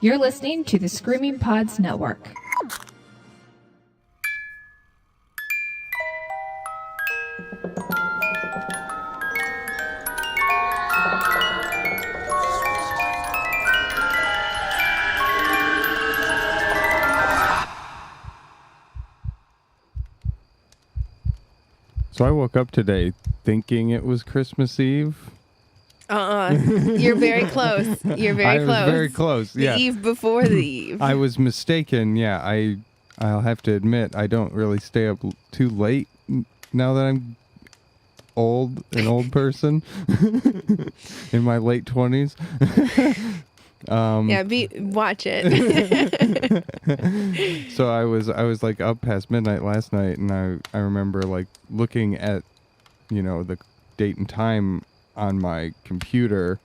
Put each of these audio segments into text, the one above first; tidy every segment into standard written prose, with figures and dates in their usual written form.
You're listening to the Screaming Pods Network. So I woke up today thinking it was Christmas Eve. You're very close. You're very close. I was very close, yeah. The eve before the eve. I was mistaken, yeah. I'll have to admit, I don't really stay up too late now that I'm an old person in my late 20s. Watch it. So I was like up past midnight last night, and I remember like looking at, the date and time on my computer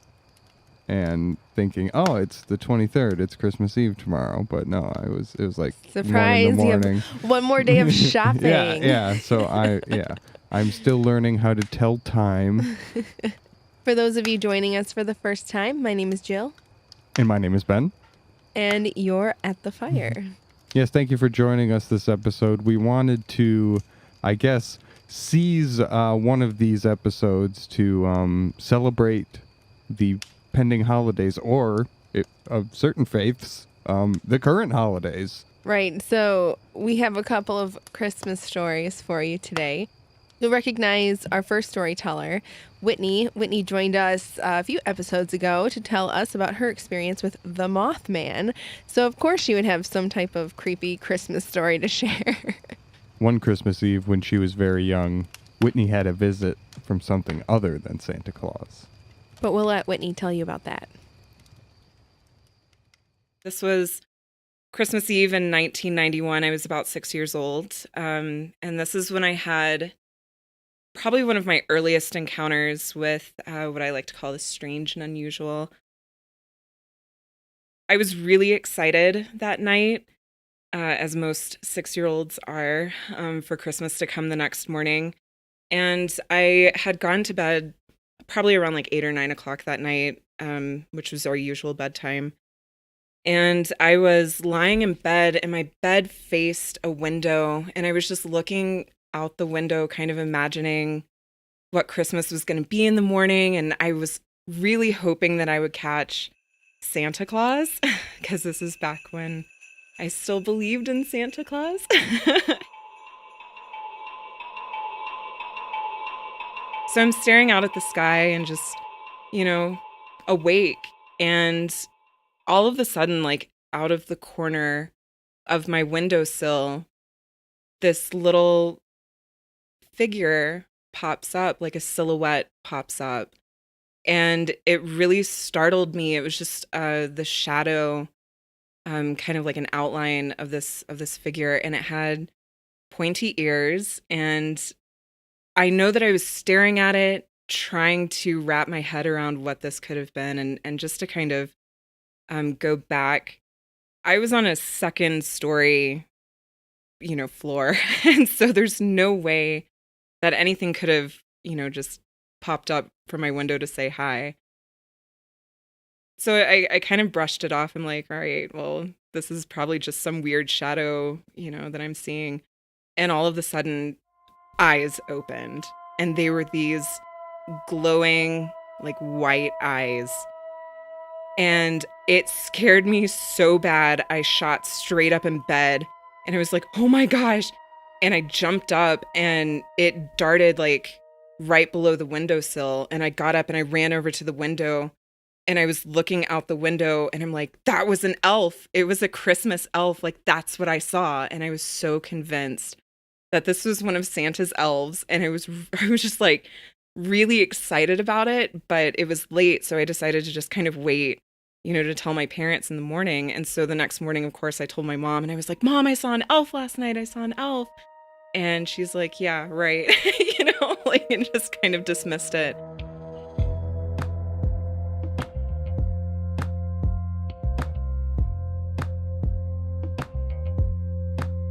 and thinking, oh, it's the 23rd, it's Christmas Eve tomorrow. But no, it was like surprise, 1 in the morning. you have one more day of shopping. yeah. So I'm still learning how to tell time. For those of you joining us for the first time, my name is Jill. And my name is Ben. And you're at the fire. Yes, thank you for joining us this episode. We wanted to, I guess, seize one of these episodes to celebrate the pending holidays, or, of certain faiths, the current holidays. Right, so we have a couple of Christmas stories for you today. You'll recognize our first storyteller, Whitney. Whitney joined us a few episodes ago to tell us about her experience with the Mothman. So, of course, she would have some type of creepy Christmas story to share. One Christmas Eve, when she was very young, Whitney had a visit from something other than Santa Claus. But we'll let Whitney tell you about that. This was Christmas Eve in 1991. I was about 6 years old. And this is when I had probably one of my earliest encounters with what I like to call the strange and unusual. I was really excited that night, as most 6-year-olds are, for Christmas to come the next morning. And I had gone to bed probably around like 8 or 9 o'clock that night, which was our usual bedtime. And I was lying in bed, and my bed faced a window, and I was just looking out the window, kind of imagining what Christmas was going to be in the morning. And I was really hoping that I would catch Santa Claus, because this is back when I still believed in Santa Claus. So I'm staring out at the sky and just, awake. And all of a sudden, like out of the corner of my windowsill, this little figure pops up, like a silhouette pops up. And it really startled me. It was just the shadow, kind of like an outline of this figure, and it had pointy ears. And I know that I was staring at it, trying to wrap my head around what this could have been, and just to kind of go back. I was on a second story, floor, and so there's no way that anything could have, just popped up from my window to say hi. So I kind of brushed it off. I'm like, all right, well, this is probably just some weird shadow, that I'm seeing. And all of a sudden, eyes opened, and they were these glowing, like, white eyes. And it scared me so bad, I shot straight up in bed, and I was like, oh my gosh. And I jumped up, and it darted like right below the windowsill. And I got up and I ran over to the window, and I was looking out the window, and I'm like, that was an elf. It was a Christmas elf. Like, that's what I saw. And I was so convinced that this was one of Santa's elves. And I was just like really excited about it, but it was late. So I decided to just kind of wait, to tell my parents in the morning. And so the next morning, of course, I told my mom, and I was like, Mom, I saw an elf last night. I saw an elf. And she's like, yeah, right. And just kind of dismissed it.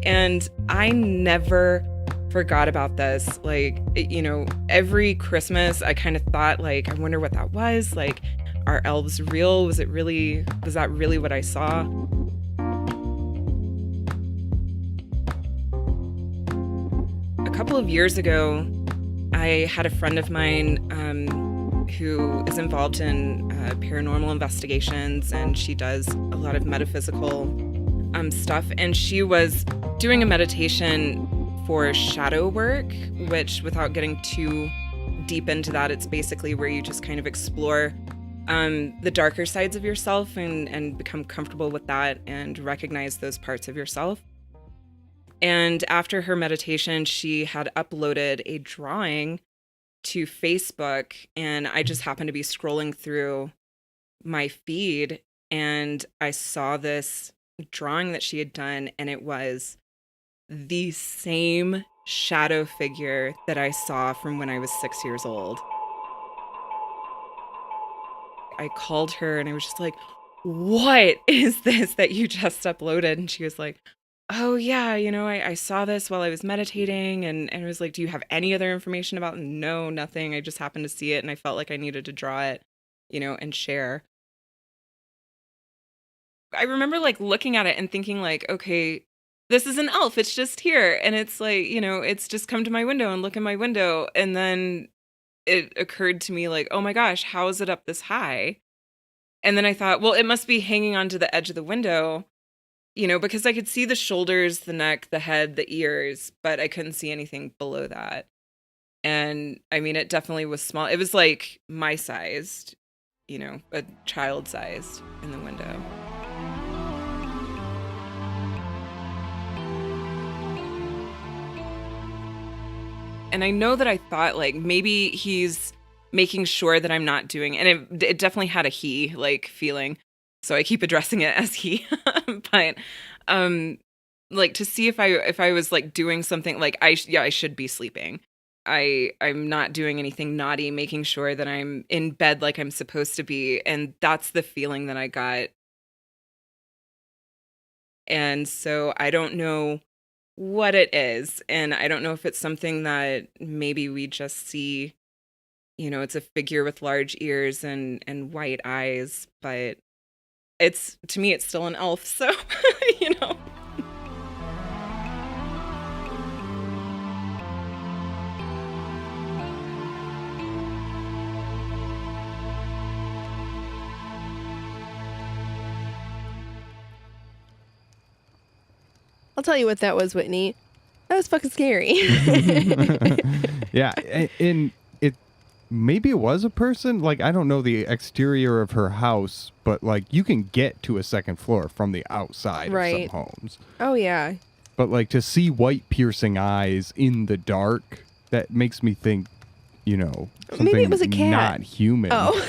And I never forgot about this. Like, every Christmas, I kind of thought, like, I wonder what that was. Like, are elves real? Was that really what I saw? A couple of years ago, I had a friend of mine who is involved in paranormal investigations, and she does a lot of metaphysical stuff. And she was doing a meditation for shadow work, which, without getting too deep into that, it's basically where you just kind of explore the darker sides of yourself and become comfortable with that and recognize those parts of yourself. And after her meditation, she had uploaded a drawing to Facebook, and I just happened to be scrolling through my feed, and I saw this drawing that she had done, and it was the same shadow figure that I saw from when I was 6 years old. I called her and I was just like, "What is this that you just uploaded?" And she was like, "Oh yeah, I saw this while I was meditating." And I was like, "Do you have any other information about it?" "No, nothing. I just happened to see it and I felt like I needed to draw it, and share." I remember like looking at it and thinking like, okay, this is an elf. It's just here. And it's like, it's just come to my window and look in my window. And then it occurred to me like, oh my gosh, how is it up this high? And then I thought, well, it must be hanging onto the edge of the window, because I could see the shoulders, the neck, the head, the ears, but I couldn't see anything below that. And I mean, it definitely was small. It was like my sized, a child sized in the window. And I know that I thought like maybe he's making sure that I'm not doing, and it definitely had a he like feeling. So I keep addressing it as he, but like to see if I was like doing something like I should be sleeping. I'm not doing anything naughty, making sure that I'm in bed like I'm supposed to be, and that's the feeling that I got. And so I don't know what it is, and I don't know if it's something that maybe we just see, it's a figure with large ears and white eyes, but to me it's still an elf, so you know. I'll tell you what that was, Whitney. That was fucking scary. Yeah, and maybe it was a person. Like, I don't know the exterior of her house, but like you can get to a second floor from the outside of some homes. Oh yeah. But like to see white piercing eyes in the dark, that makes me think, something maybe it was a cat. Not human. Oh.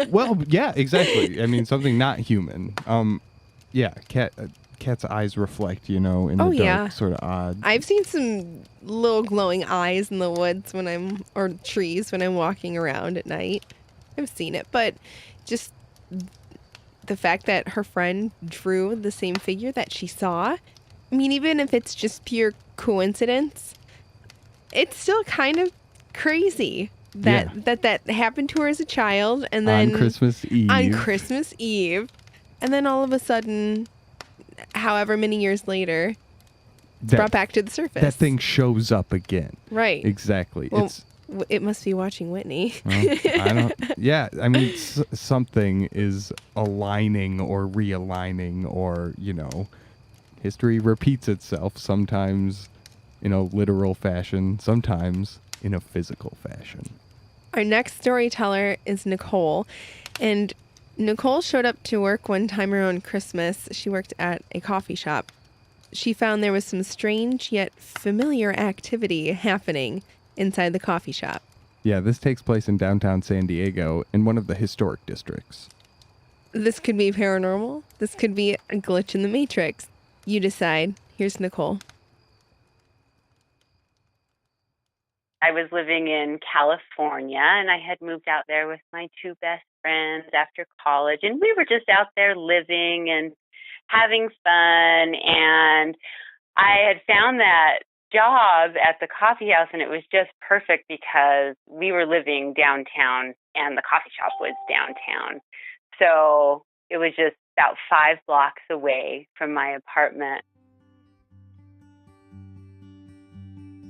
Well, yeah, exactly. I mean, something not human. Yeah, cat's eyes reflect, in the dark, sort of odd. I've seen some little glowing eyes in the woods or trees when I'm walking around at night. I've seen it, but just the fact that her friend drew the same figure that she saw, I mean, even if it's just pure coincidence, it's still kind of crazy that happened to her as a child, and then on Christmas Eve, and then all of a sudden, however many years later, it's brought back to the surface. That thing shows up again. Right. Exactly. Well, it must be watching Whitney. Yeah, I mean, something is aligning or realigning, or, history repeats itself, sometimes in a literal fashion, sometimes in a physical fashion. Our next storyteller is Nicole, and Nicole showed up to work one time around Christmas. She worked at a coffee shop. She found there was some strange yet familiar activity happening inside the coffee shop. Yeah, this takes place in downtown San Diego in one of the historic districts. This could be paranormal. This could be a glitch in the Matrix. You decide. Here's Nicole. I was living in California, and I had moved out there with my two best friends after college, and we were just out there living and having fun. And I had found that job at the coffee house, and it was just perfect because we were living downtown and the coffee shop was downtown. So it was just about 5 blocks away from my apartment.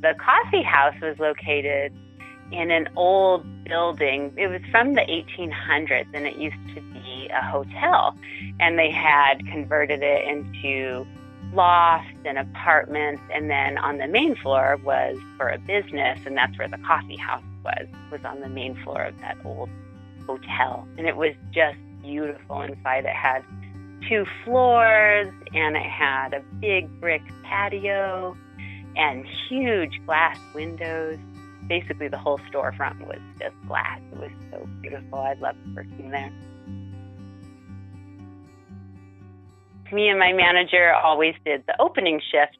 The coffee house was located in an old building. It was from the 1800s, and it used to be a hotel. And they had converted it into lofts and apartments. And then on the main floor was for a business, and that's where the coffee house was on the main floor of that old hotel. And it was just beautiful inside. It had 2 floors, and it had a big brick patio and huge glass windows. Basically, the whole storefront was just glass. It was so beautiful. I loved working there. Me and my manager always did the opening shift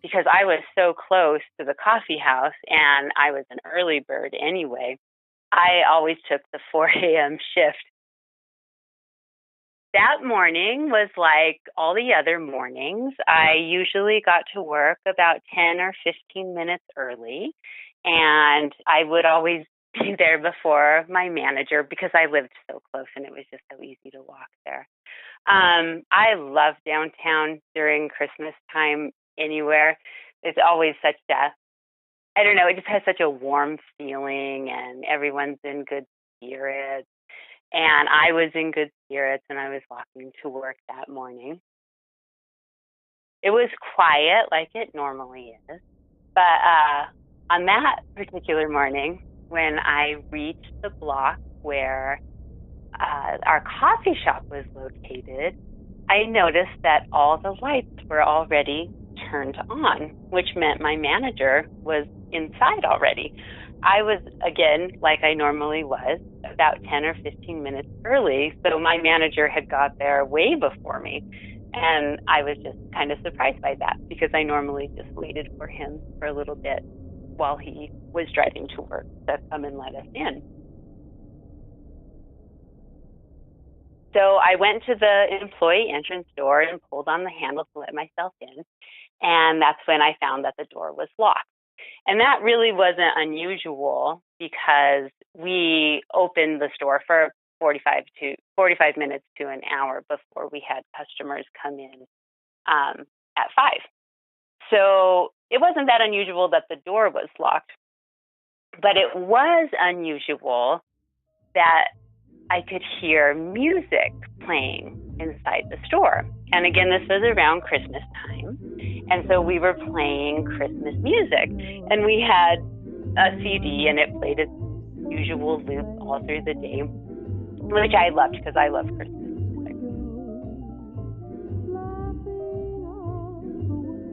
because I was so close to the coffee house, and I was an early bird anyway. I always took the 4 a.m. shift. That morning was like all the other mornings. I usually got to work about 10 or 15 minutes early, and I would always be there before my manager because I lived so close and it was just so easy to walk there. I love downtown during Christmas time anywhere. It's always such I don't know, it just has such a warm feeling, and everyone's in good spirits. And I was in good spirits, and I was walking to work that morning. It was quiet like it normally is. But on that particular morning, when I reached the block where our coffee shop was located, I noticed that all the lights were already turned on, which meant my manager was inside already. I was, again, like I normally was, about 10 or 15 minutes early, so my manager had got there way before me. And I was just kind of surprised by that because I normally just waited for him for a little bit while he was driving to work to come and let us in. So I went to the employee entrance door and pulled on the handle to let myself in. And that's when I found that the door was locked. And that really wasn't unusual because we opened the store for 45 minutes to an hour before we had customers come in at 5. So it wasn't that unusual that the door was locked, but it was unusual that I could hear music playing inside the store. And again, this was around Christmas time. And so we were playing Christmas music. And we had a CD, and it played its usual loop all through the day, which I loved because I love Christmas music.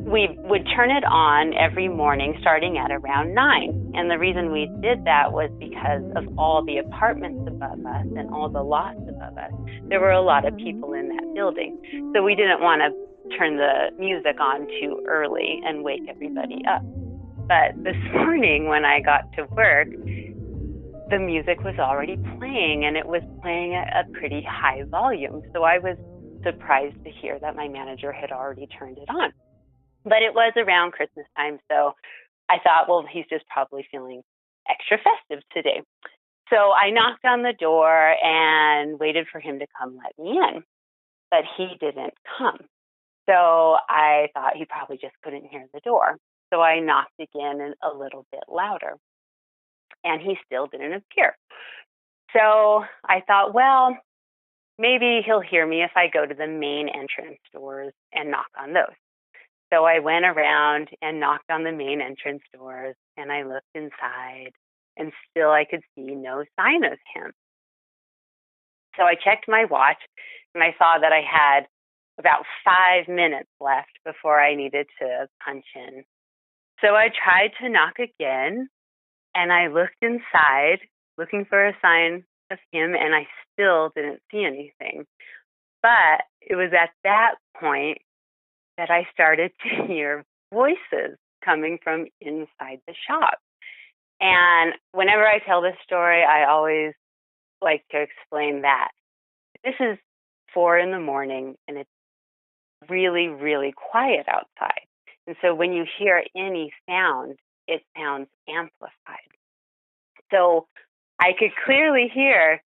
We would turn it on every morning starting at around 9. And the reason we did that was because of all the apartments above us and all the lots above us. There were a lot of people in that building. So we didn't want to turn the music on too early and wake everybody up. But this morning when I got to work, the music was already playing, and it was playing at a pretty high volume. So I was surprised to hear that my manager had already turned it on. But it was around Christmas time, so I thought, well, he's just probably feeling extra festive today. So I knocked on the door and waited for him to come let me in, but he didn't come. So I thought he probably just couldn't hear the door. So I knocked again and a little bit louder, and he still didn't appear. So I thought, well, maybe he'll hear me if I go to the main entrance doors and knock on those. So I went around and knocked on the main entrance doors, and I looked inside, and still I could see no sign of him. So I checked my watch, and I saw that I had about 5 minutes left before I needed to punch in. So I tried to knock again, and I looked inside, looking for a sign of him, and I still didn't see anything. But it was at that point that I started to hear voices coming from inside the shop. And whenever I tell this story, I always like to explain that this is 4 a.m, and it's really, really quiet outside. And so when you hear any sound, it sounds amplified. So I could clearly hear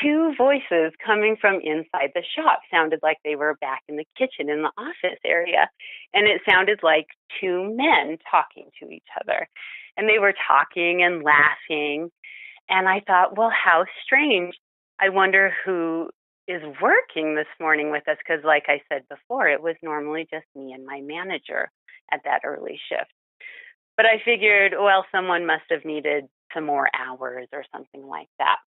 two voices coming from inside the shop. Sounded like they were back in the kitchen in the office area. And it sounded like two men talking to each other. And they were talking and laughing. And I thought, well, how strange. I wonder who is working this morning with us, because like I said before, it was normally just me and my manager at that early shift. But I figured, well, someone must have needed some more hours or something like that.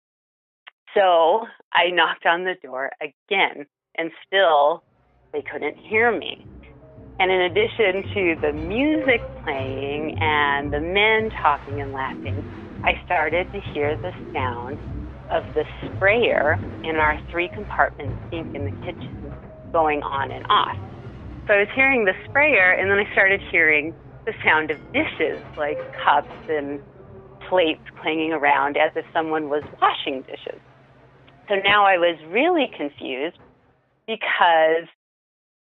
So I knocked on the door again, and still they couldn't hear me. And in addition to the music playing and the men talking and laughing, I started to hear the sound of the sprayer in our 3-compartment sink in the kitchen going on and off. So I was hearing the sprayer, and then I started hearing the sound of dishes, like cups and plates clanging around as if someone was washing dishes. So now I was really confused because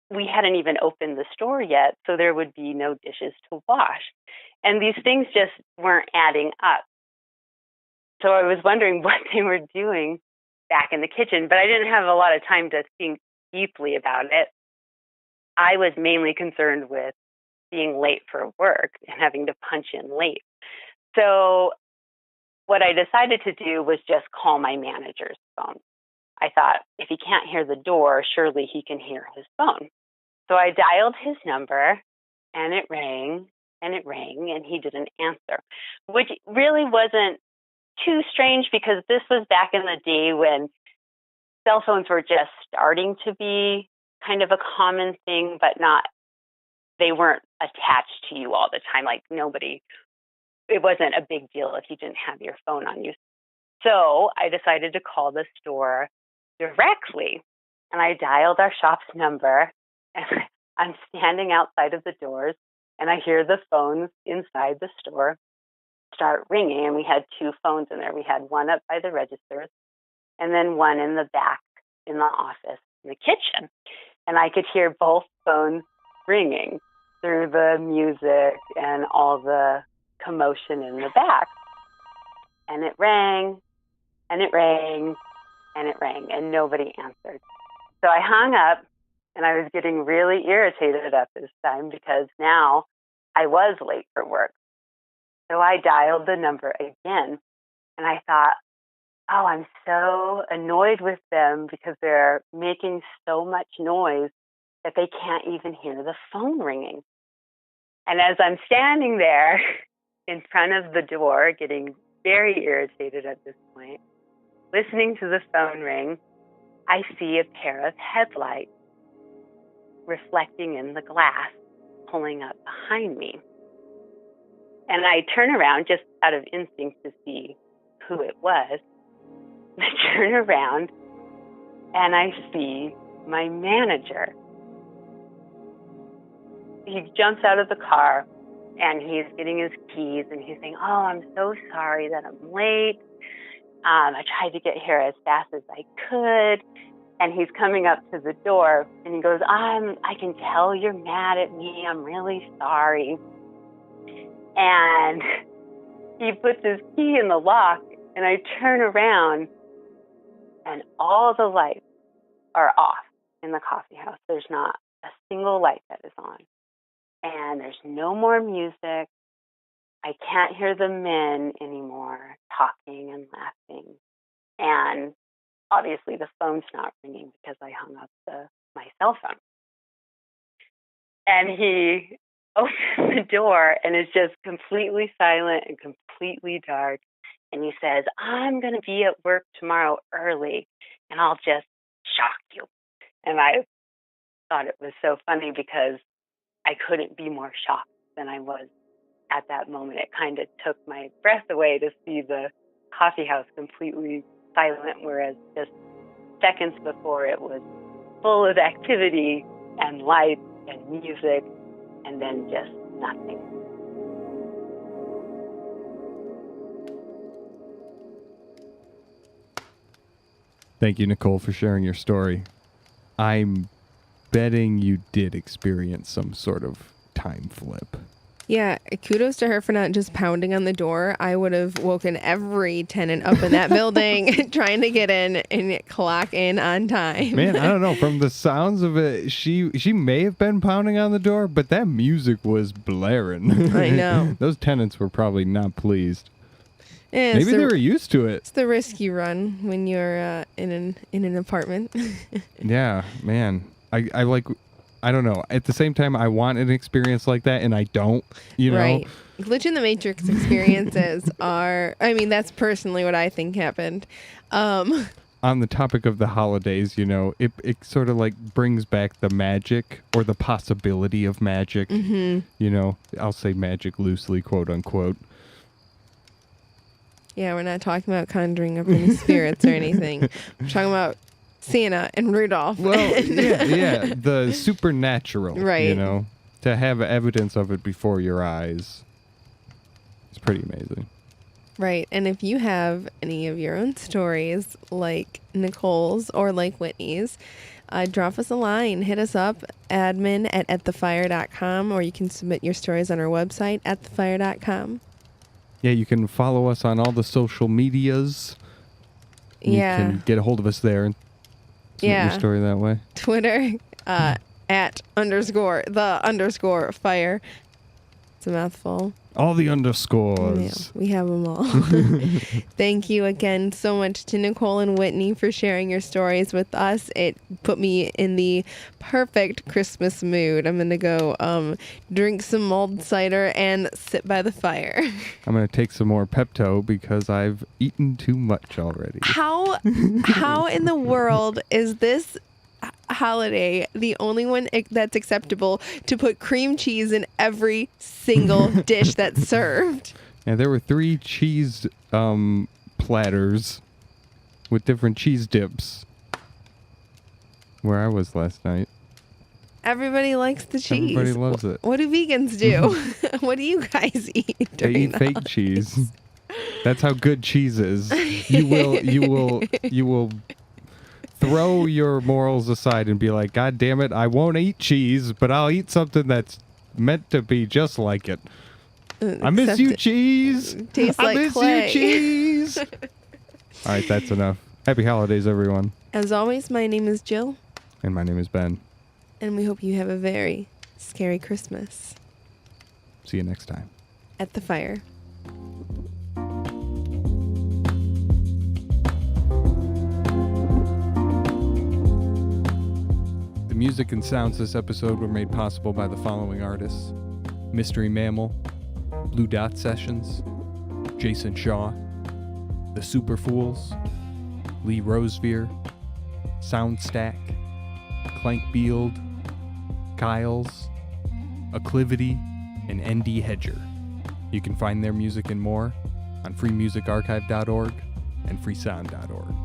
we hadn't even opened the store yet, so there would be no dishes to wash. And these things just weren't adding up. So I was wondering what they were doing back in the kitchen, but I didn't have a lot of time to think deeply about it. I was mainly concerned with being late for work and having to punch in late. So what I decided to do was just call my manager's phone. I thought, if he can't hear the door, surely he can hear his phone. So I dialed his number, and it rang, and he didn't answer, which really wasn't too strange because this was back in the day when cell phones were just starting to be kind of a common thing, but they weren't attached to you all the time. Like it wasn't a big deal if you didn't have your phone on you. So I decided to call the store directly, and I dialed our shop's number, and I'm standing outside of the doors, and I hear the phones inside the store start ringing, and we had 2 phones in there. We had one up by the registers and then one in the back in the office in the kitchen. And I could hear both phones ringing through the music and all the commotion in the back. And it rang, and it rang, and it rang, and nobody answered. So I hung up, and I was getting really irritated at this time because now I was late for work. So I dialed the number again, and I thought, oh, I'm so annoyed with them because they're making so much noise that they can't even hear the phone ringing. And as I'm standing there in front of the door, getting very irritated at this point, listening to the phone ring, I see a pair of headlights reflecting in the glass, pulling up behind me. And I turn around just out of instinct to see who it was. I turn around and I see my manager. He jumps out of the car and he's getting his keys and he's saying, oh, I'm so sorry that I'm late. I tried to get here as fast as I could. And he's coming up to the door and he goes, I can tell you're mad at me. I'm really sorry. And he puts his key in the lock, and I turn around, and all the lights are off in the coffee house. There's not a single light that is on. And there's no more music. I can't hear the men anymore talking and laughing. And obviously the phone's not ringing because I hung up my cell phone. And he opens the door and it's just completely silent and completely dark. And he says, I'm going to be at work tomorrow early and I'll just shock you. And I thought it was so funny because I couldn't be more shocked than I was at that moment. It kind of took my breath away to see the coffee house completely silent, whereas just seconds before it was full of activity and lights and music, and then just nothing. Thank you, Nicole, for sharing your story. I'm betting you did experience some sort of time flip. Yeah, kudos to her for not just pounding on the door. I would have woken every tenant up in that building trying to get in and clock in on time. Man, I don't know. From the sounds of it, she may have been pounding on the door, but that music was blaring. I know. Those tenants were probably not pleased. Yeah, Maybe they were used to it. It's the risk you run when you're in an apartment. Yeah, man. I don't know. At the same time, I want an experience like that, and I don't, you know? Right. Glitch in the Matrix experiences that's personally what I think happened. On the topic of the holidays, it sort of like brings back the magic or the possibility of magic. Mm-hmm. I'll say magic loosely, quote unquote. Yeah, we're not talking about conjuring up any spirits or anything. We're talking about Santa and Rudolph. Well, yeah, the supernatural, right? To have evidence of it before your eyes. It's pretty amazing. Right, and if you have any of your own stories like Nicole's or like Whitney's, drop us a line. Hit us up, admin@thefire.com, or you can submit your stories on our website, atthefire.com. Yeah, you can follow us on all the social medias. Yeah. You can get a hold of us there and submit your story that way. Twitter, @_the_fire. It's a mouthful. All the underscores. Yeah, we have them all. Thank you again so much to Nicole and Whitney for sharing your stories with us. It put me in the perfect Christmas mood. I'm going to go drink some mulled cider and sit by the fire. I'm going to take some more Pepto because I've eaten too much already. How in the world is this holiday the only one that's acceptable to put cream cheese in every single dish that's served? Yeah, there were 3 cheese platters with different cheese dips where I was last night. Everybody likes the cheese. Everybody loves it. What do vegans do? What do you guys eat? They eat fake cheese. That's how good cheese is. You will throw your morals aside and be like, God damn it, I won't eat cheese, but I'll eat something that's meant to be just like it. I miss you, cheese. Tastes I like miss clay. you, cheese. All right, that's enough. Happy holidays, everyone. As always, my name is Jill. And my name is Ben. And we hope you have a very scary Christmas. See you next time. At the fire. The music and sounds this episode were made possible by the following artists: Mystery Mammal, Blue Dot Sessions, Jason Shaw, The Super Fools, Lee Rosevear, Soundstack, Clank Beald, Kyles, Acclivity, and ND Hedger. You can find their music and more on freemusicarchive.org and freesound.org.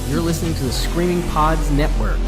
You're listening to the Screaming Pods Network.